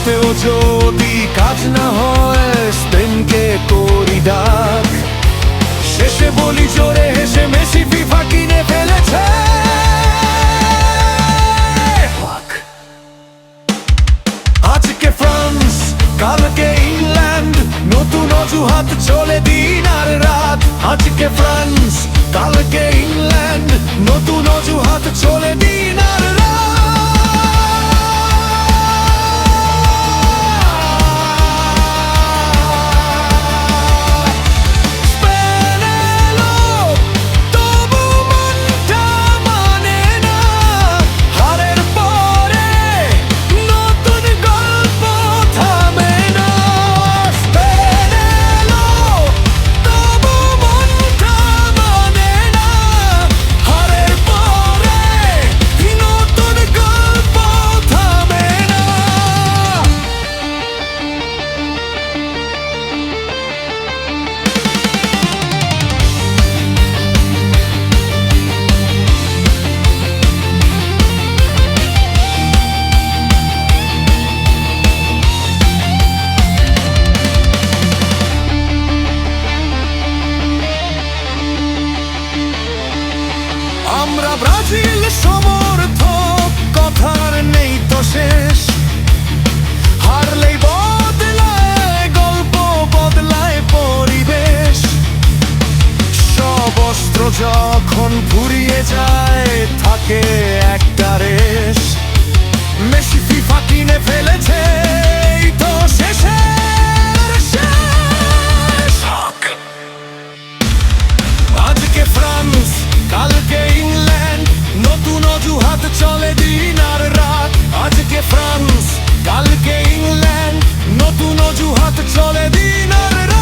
তাতেও যদি কাজ না হয় স্পেনকে করি ডাক। শেষে বলি জোরে হেসে মেসি ফিফা কিনে ফেলেছে। আজকে ফ্রান্স কালকে ইংল্যান্ড, নতুন অজুহাত চলে দিন আর রাত। আজকে ফ্রান্স কালকে ইংল্যান্ড, নতুন অজুহাত চলে দিন আর রাত। আমরা ব্রাজিল সমর্থক, কথার নেই তো শেষ। হারলেই বদলায় গল্প, বদলায় পরিবেশ। সব অস্ত্র যখন ফুরিয়ে যায় থাকে একটা রেশ। মেসি ফিফা কিনে ফেলেছে, এই তো শেষের শেষ। আজকে ফ্রান্স কালকে ইংল্যান্ড, নতুন অজুহাত চলে দিন আর রাত। আজকে ফ্রান্স কালকে ইংল্যান্ড, নতুন অজুহাত চলে দিন আর রাত।